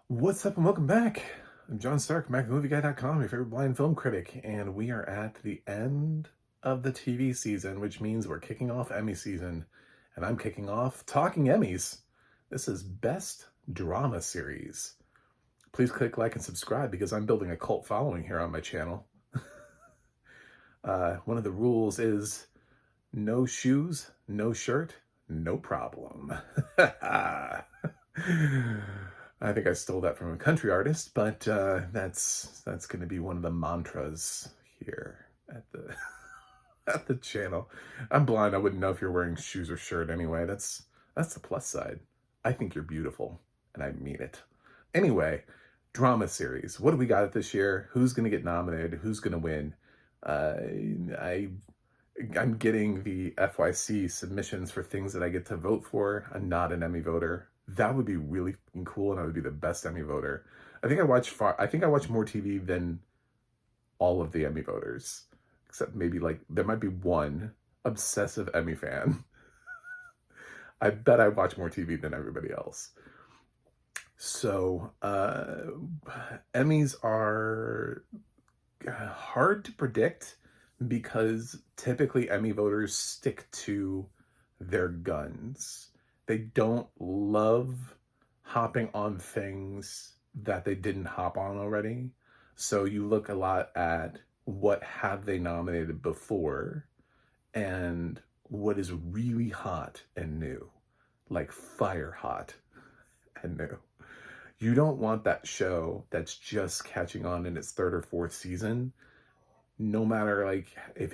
What's up and welcome back. I'm John Stark, MacMovieGuy.com, your favorite blind film critic, and we are at the end of the TV season, which means we're kicking off Emmy season, and I'm kicking off Talking Emmys. This is Best Drama Series. Please click like and subscribe because I'm building a cult following here on my channel. One of the rules is no shoes, no shirt, no problem. I think I stole that from a country artist, but that's going to be one of the mantras here at the at the channel. I'm blind. I wouldn't know if you're wearing shoes or shirt anyway. That's the plus side. I think you're beautiful, and I mean it. Anyway, drama series. What do we got this year? Who's going to get nominated? Who's going to win? I I'm getting the FYC submissions for things that I get to vote for. I'm not an Emmy voter. That would be really cool, and I would be the best Emmy voter. I think I watch more TV than all of the Emmy voters, except maybe like there might be one obsessive Emmy fan. I bet I watch more TV than everybody else. So Emmys are hard to predict because typically Emmy voters stick to their guns. They don't love hopping on things that they didn't hop on already. So you look a lot at what have they nominated before and what is really hot and new, like fire hot and new. You don't want that show that's just catching on in its third or fourth season. No matter like if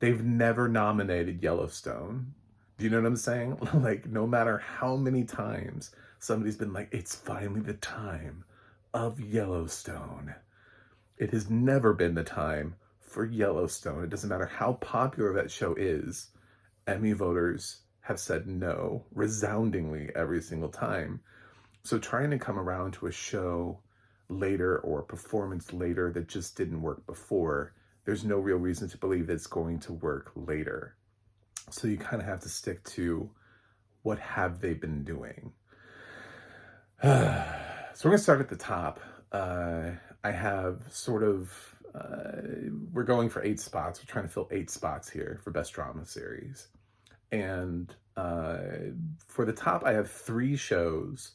they've never nominated Yellowstone. Do you know what I'm saying? Like no matter how many times somebody's been like, it's finally the time of Yellowstone. It has never been the time for Yellowstone. It doesn't matter how popular that show is. Emmy voters have said no resoundingly every single time. So trying to come around to a show later or a performance later that just didn't work before, there's no real reason to believe it's going to work later. So you kind of have to stick to what have they been doing. So we're going to start at the top. I have we're going for 8 spots. We're trying to fill 8 spots here for Best Drama Series. And for the top, I have 3 shows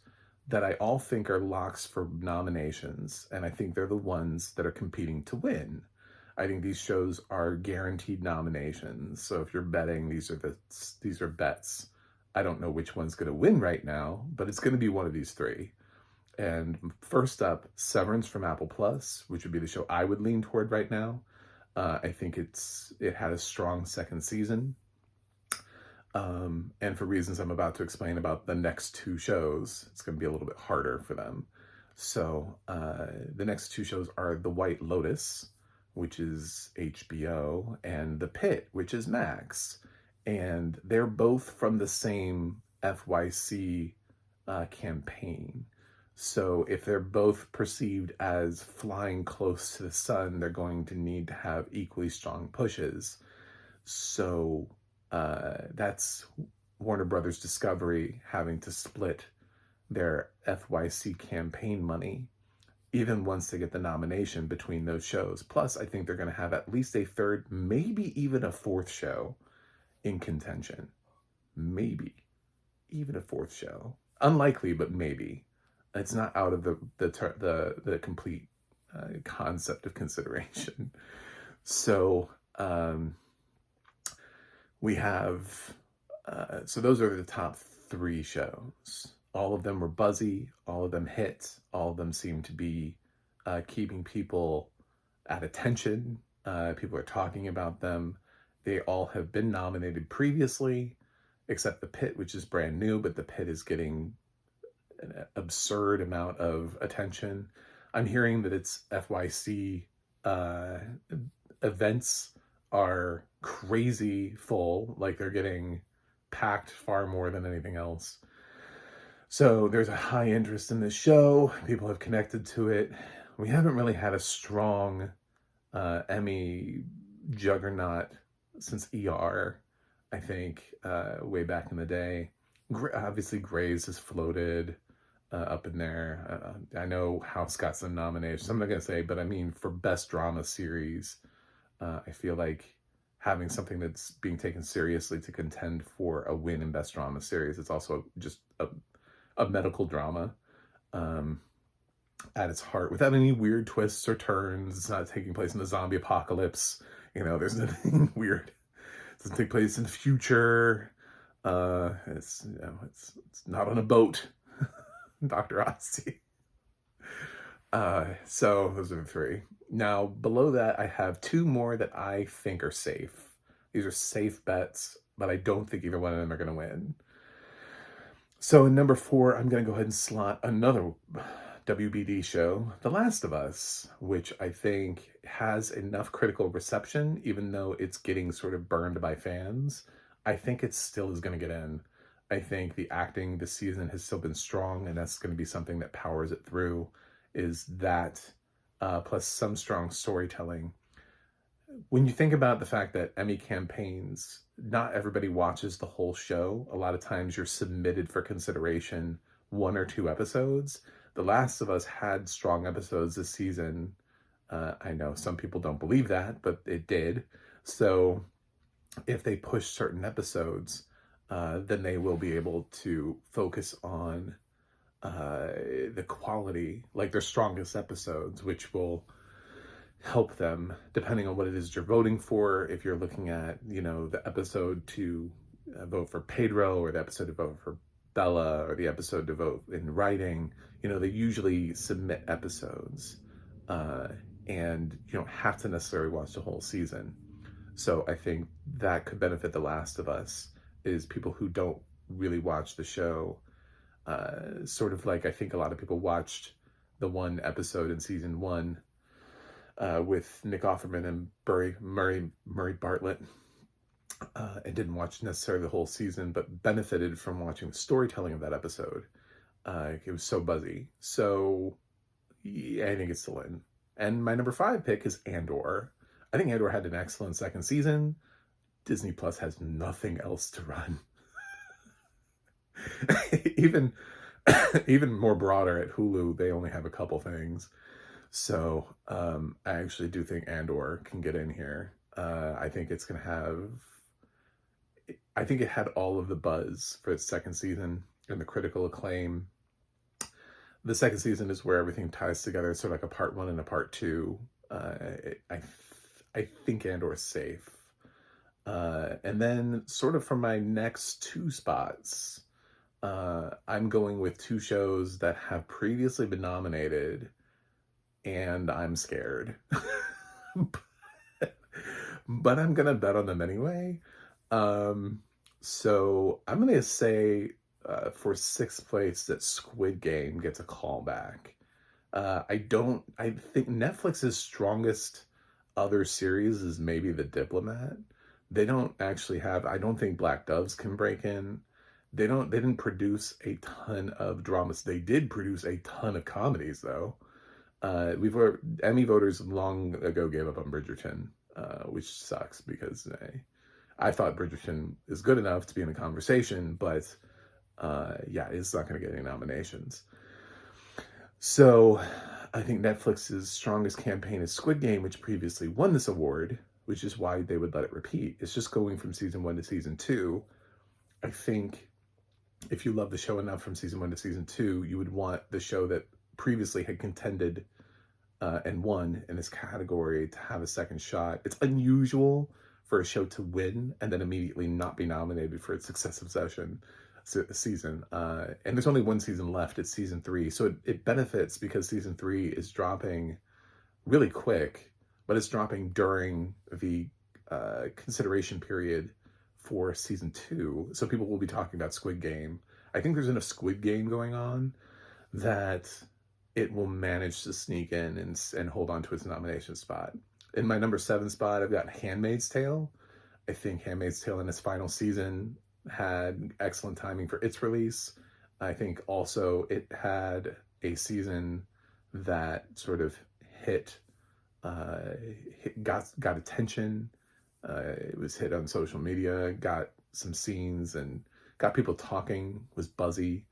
that I all think are locks for nominations, and I think they're the ones that are competing to win. I think these shows are guaranteed nominations. So if you're betting, these are bets. I don't know which one's going to win right now, but it's going to be one of these 3. And first up, Severance from Apple Plus, which would be the show I would lean toward right now. I think it had a strong second season. And for reasons I'm about to explain about the next 2 shows, it's going to be a little bit harder for them. So the next 2 shows are The White Lotus, which is HBO, and The Pit, which is Max. And they're both from the same FYC campaign. So if they're both perceived as flying close to the sun, they're going to need to have equally strong pushes. So that's Warner Brothers Discovery having to split their FYC campaign money, even once they get the nomination between those shows. Plus, I think they're going to have at least a third, maybe even a 4th show in contention. Maybe even a 4th show. Unlikely, but maybe. It's not out of the complete concept of consideration. So we have, so those are the top 3 shows. All of them were buzzy, all of them hit, all of them seem to be keeping people at attention. People are talking about them. They all have been nominated previously, except The Pit, which is brand new, but The Pit is getting an absurd amount of attention. I'm hearing that its FYC events are crazy full, like they're getting packed far more than anything else. So there's a high interest in this show. People have connected to it. We haven't really had a strong Emmy juggernaut since ER, I think, way back in the day. Obviously, Grey's has floated. up in there. I know House got some nominations. I'm not going to say, but I mean, for best drama series, I feel like having something that's being taken seriously to contend for a win in best drama series. It's also just a medical drama at its heart, without any weird twists or turns. It's not taking place in the zombie apocalypse. There's nothing weird. It doesn't take place in the future. It's not on a boat. Dr. Odyssey. So those are the three. Now, below that, I have two more that I think are safe. These are safe bets, but I don't think either one of them are going to win. So in number 4, I'm going to go ahead and slot another WBD show, The Last of Us, which I think has enough critical reception, even though it's getting sort of burned by fans. I think it still is going to get in. I think the acting this season has still been strong, and that's going to be something that powers it through, is that plus some strong storytelling. When you think about the fact that Emmy campaigns, not everybody watches the whole show. A lot of times you're submitted for consideration 1 or 2 episodes. The Last of Us had strong episodes this season. I know some people don't believe that, but it did. So if they push certain episodes, then they will be able to focus on the quality, like their strongest episodes, which will help them depending on what it is you're voting for. If you're looking at, the episode to vote for Pedro, or the episode to vote for Bella, or the episode to vote in writing, they usually submit episodes, and you don't have to necessarily watch the whole season. So I think that could benefit The Last of Us, is people who don't really watch the show. Sort of like, I think a lot of people watched the one episode in season 1 with Nick Offerman and Murray Bartlett, and didn't watch necessarily the whole season, but benefited from watching the storytelling of that episode. It was so buzzy. So yeah, I think it's still in. And my number 5 pick is Andor. I think Andor had an excellent second season. Disney Plus has nothing else to run. even more broader at Hulu, they only have a couple things. So I actually do think Andor can get in here. I think it's going to have... I think it had all of the buzz for its second season and the critical acclaim. The second season is where everything ties together. It's sort of like a part 1 and a part 2. I think Andor is safe. And then sort of for my next 2 spots, I'm going with 2 shows that have previously been nominated, and I'm scared. But I'm going to bet on them anyway. So I'm going to say for 6th place that Squid Game gets a call back. I think Netflix's strongest other series is maybe The Diplomat. They don't actually have, I don't think Black Doves can break in. They didn't produce a ton of dramas. They did produce a ton of comedies though. Emmy voters long ago gave up on Bridgerton, which sucks because I thought Bridgerton is good enough to be in the conversation, but it's not going to get any nominations. So I think Netflix's strongest campaign is Squid Game, which previously won this award, which is why they would let it repeat. It's just going from season 1 to season 2. I think if you love the show enough from season 1 to season 2, you would want the show that previously had contended and won in this category to have a second shot. It's unusual for a show to win and then immediately not be nominated for its successive season. And there's only 1 season left. It's season 3. So it benefits because season 3 is dropping really quick, but it's dropping during the consideration period for season 2. So people will be talking about Squid Game. I think there's enough Squid Game going on that it will manage to sneak in and hold on to its nomination spot. In my number 7 spot, I've got Handmaid's Tale. I think Handmaid's Tale in its final season had excellent timing for its release. I think also it had a season that sort of got attention. It was hit on social media, got some scenes, and got people talking, was buzzy.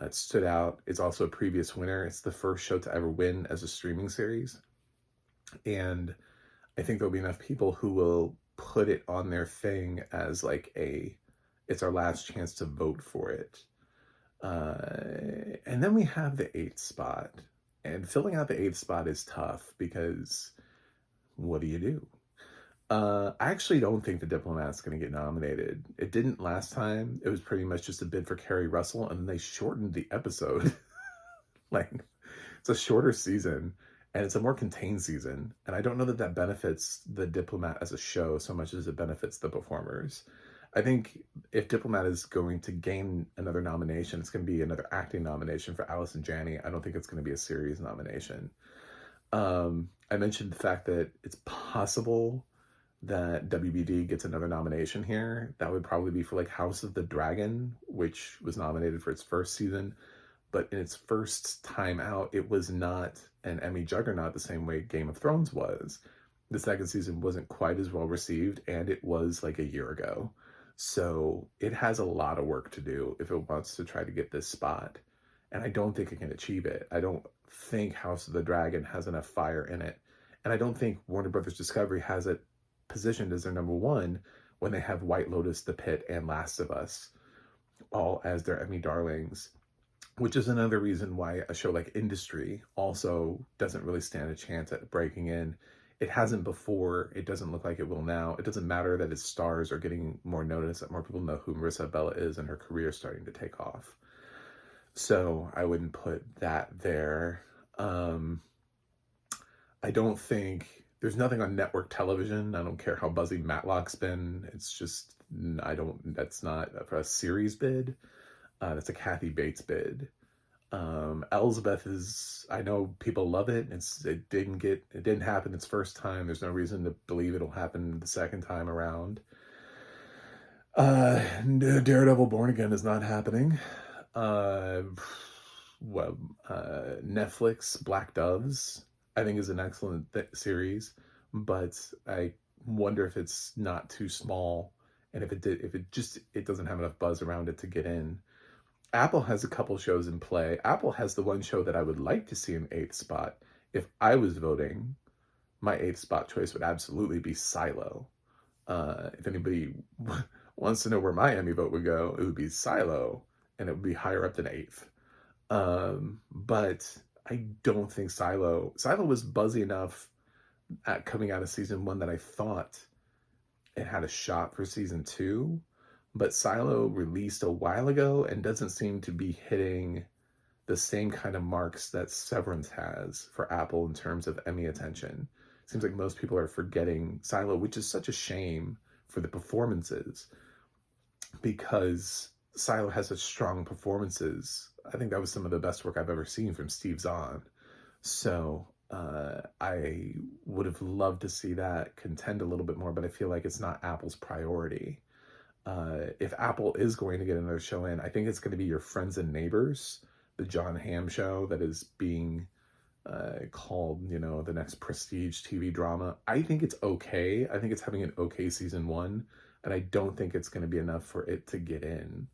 It stood out. It's also a previous winner. It's the first show to ever win as a streaming series. And I think there'll be enough people who will put it on their thing as like it's our last chance to vote for it. And then we have the eighth spot. And filling out the eighth spot is tough because what do you do? I actually don't think The Diplomat's going to get nominated. It didn't last time. It was pretty much just a bid for Kerry Russell, and they shortened the episode. Like, it's a shorter season, and it's a more contained season. And I don't know that that benefits The Diplomat as a show so much as it benefits the performers. I think if Diplomat is going to gain another nomination, it's going to be another acting nomination for Allison Janney. I don't think it's going to be a series nomination. I mentioned the fact that it's possible that WBD gets another nomination here. That would probably be for like House of the Dragon, which was nominated for its first season, but in its first time out, it was not an Emmy juggernaut the same way Game of Thrones was. The second season wasn't quite as well received, and it was like a year ago. So it has a lot of work to do if it wants to try to get this spot. And I don't think it can achieve it. I don't think House of the Dragon has enough fire in it. And I don't think Warner Brothers Discovery has it positioned as their number one when they have White Lotus, The Pit, and Last of Us all as their Emmy darlings, which is another reason why a show like Industry also doesn't really stand a chance at breaking in. It hasn't before. It doesn't look like it will now. It doesn't matter that its stars are getting more notice, that more people know who Marissa Bella is, and her career is starting to take off. So I wouldn't put that there. I don't think there's nothing on network television. I don't care how buzzy Matlock's been. It's just, that's not for a series bid. That's a Kathy Bates bid. Elsbeth is, I know people love it. It didn't happen its first time. There's no reason to believe it'll happen the second time around. Daredevil Born Again is not happening. Netflix Black Doves, I think, is an excellent series, but I wonder if it's not too small, and if it doesn't have enough buzz around it to get in. Apple has a couple shows in play. Apple has the one show that I would like to see in eighth spot. If I was voting, my eighth spot choice would absolutely be Silo. If anybody wants to know where my Emmy vote would go, it would be Silo, and it would be higher up than eighth. But I don't think Silo was buzzy enough at coming out of season one that I thought it had a shot for season two. But Silo released a while ago and doesn't seem to be hitting the same kind of marks that Severance has for Apple in terms of Emmy attention. Seems like most people are forgetting Silo, which is such a shame for the performances, because Silo has such strong performances. I think that was some of the best work I've ever seen from Steve Zahn. So I would have loved to see that contend a little bit more, but I feel like it's not Apple's priority. If Apple is going to get another show in, I think it's going to be Your Friends and Neighbors, the John Hamm show that is being called, the next prestige TV drama. I think it's okay. I think it's having an okay season one, and I don't think it's going to be enough for it to get in.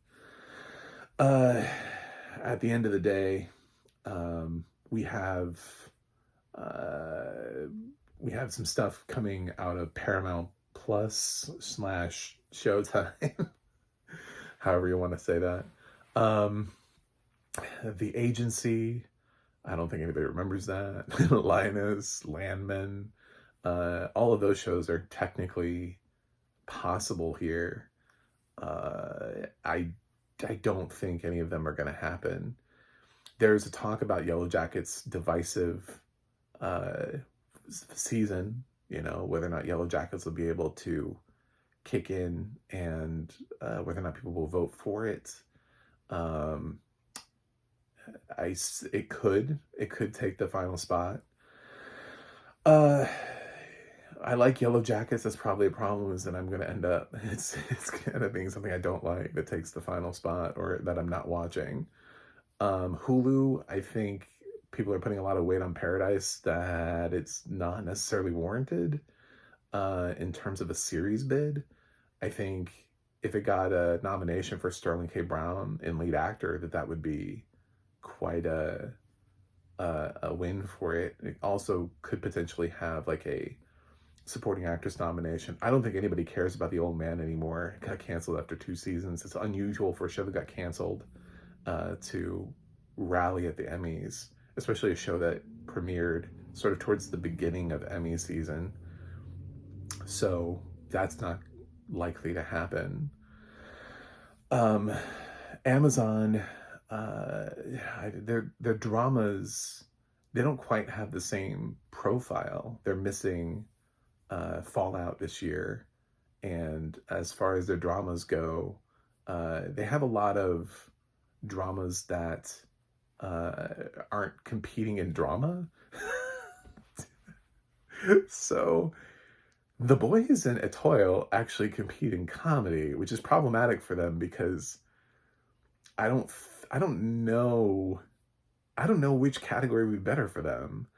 At the end of the day, we have some stuff coming out of Paramount Plus / Showtime, however you want to say that. The Agency, I don't think anybody remembers that. Lioness, Landman, all of those shows are technically possible here. I don't think any of them are going to happen. There's a talk about Yellow Jackets' divisive season, whether or not Yellow Jackets will be able to kick in, and whether or not people will vote for it. It could take the final spot. I like Yellow Jackets. That's probably a problem, is that I'm going to end up, it's kind of being something I don't like that takes the final spot, or that I'm not watching. Hulu, I think people are putting a lot of weight on Paradise that it's not necessarily warranted in terms of a series bid. I think if it got a nomination for Sterling K. Brown in lead actor, that would be quite a win for it. It also could potentially have like a supporting actress nomination. I don't think anybody cares about The Old Man anymore. It got canceled after 2 seasons. It's unusual for a show that got canceled to rally at the Emmys, especially a show that premiered sort of towards the beginning of Emmy season. So that's not likely to happen. Amazon, their dramas, they don't quite have the same profile. They're missing Fallout this year, and as far as their dramas go, they have a lot of dramas that aren't competing in drama. So The Boys and Etoile actually compete in comedy, which is problematic for them because I don't know which category would be better for them.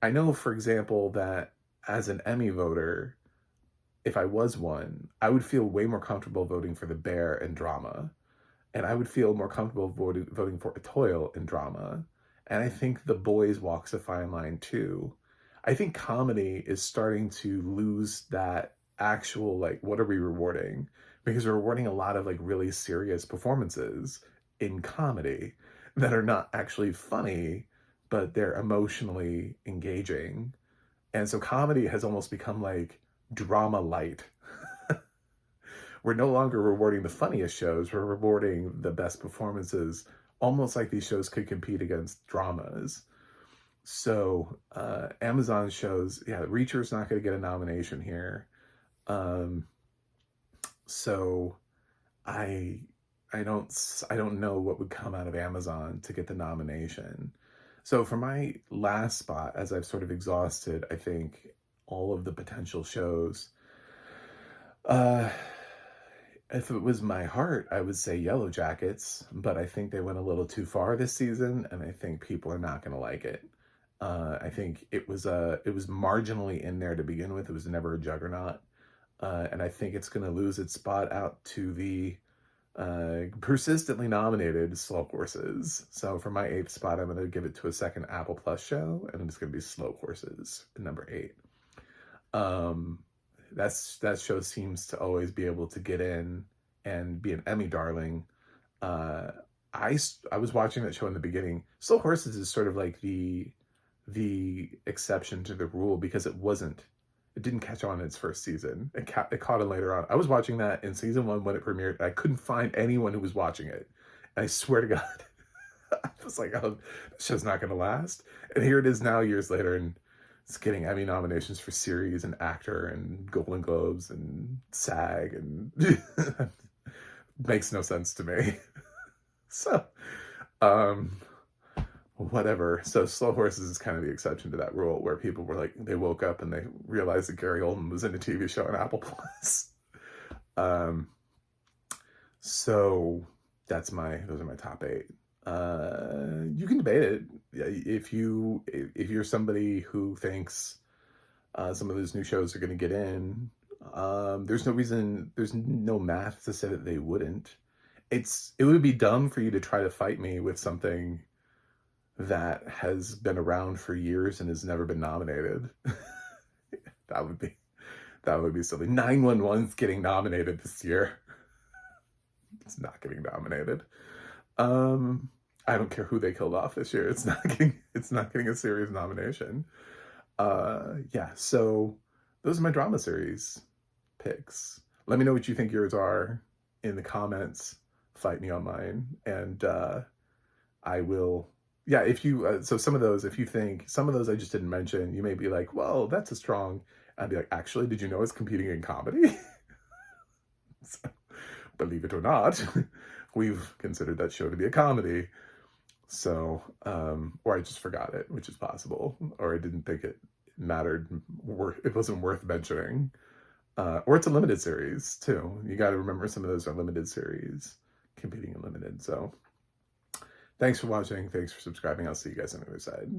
I know, for example, that as an Emmy voter, if I was one, I would feel way more comfortable voting for The Bear in drama, and I would feel more comfortable voting for Etoile in drama. And I think The Boys walks a fine line too. I think comedy is starting to lose that actual, like, what are we rewarding? Because we're rewarding a lot of like really serious performances in comedy that are not actually funny, but they're emotionally engaging. And so comedy has almost become like drama light. We're no longer rewarding the funniest shows, we're rewarding the best performances, almost like these shows could compete against dramas. So Amazon shows, yeah, Reacher's not going to get a nomination here. So I don't know what would come out of Amazon to get the nomination. So for my last spot, as I've sort of exhausted, I think, all of the potential shows, if it was my heart, I would say Yellow Jackets, but I think they went a little too far this season, and I think people are not going to like it. I think it was marginally in there to begin with. It was never a juggernaut, and I think it's going to lose its spot out to the persistently nominated Slow Horses. So for my 8th spot, I'm going to give it to a second Apple Plus show, and it's going to be Slow Horses, number 8. That show seems to always be able to get in and be an Emmy darling. I was watching that show in the beginning. Slow Horses is sort of like the exception to the rule because it didn't catch on in its first season. It caught on later on. I was watching that in season 1 when it premiered, and I couldn't find anyone who was watching it. And I swear to God, I was like, oh, this show's not going to last. And here it is now, years later, and it's getting Emmy nominations for series and actor and Golden Globes and SAG, and makes no sense to me. So, whatever. So Slow Horses is kind of the exception to that rule, where people were like, they woke up and they realized that Gary Oldman was in a TV show on Apple Plus. So those are my top 8. You can debate it. If you're somebody who thinks some of those new shows are going to get in, there's no math to say that they wouldn't. It would be dumb for you to try to fight me with something that has been around for years and has never been nominated. That would be silly. 911's getting nominated this year. It's not getting nominated. I don't care who they killed off this year. It's not getting a serious nomination. Yeah, so those are my drama series picks. Let me know what you think yours are in the comments. Fight me on mine, and I will. Yeah, if you so some of those, if you think some of those I just didn't mention, you may be like, well, that's a strong. I'd be like, actually, did you know it's competing in comedy? So, believe it or not, we've considered that show to be a comedy. So, or I just forgot it, which is possible, or I didn't think it mattered, it wasn't worth mentioning. Or it's a limited series too. You got to remember some of those are limited series, competing in limited. So thanks for watching. Thanks for subscribing. I'll see you guys on the other side.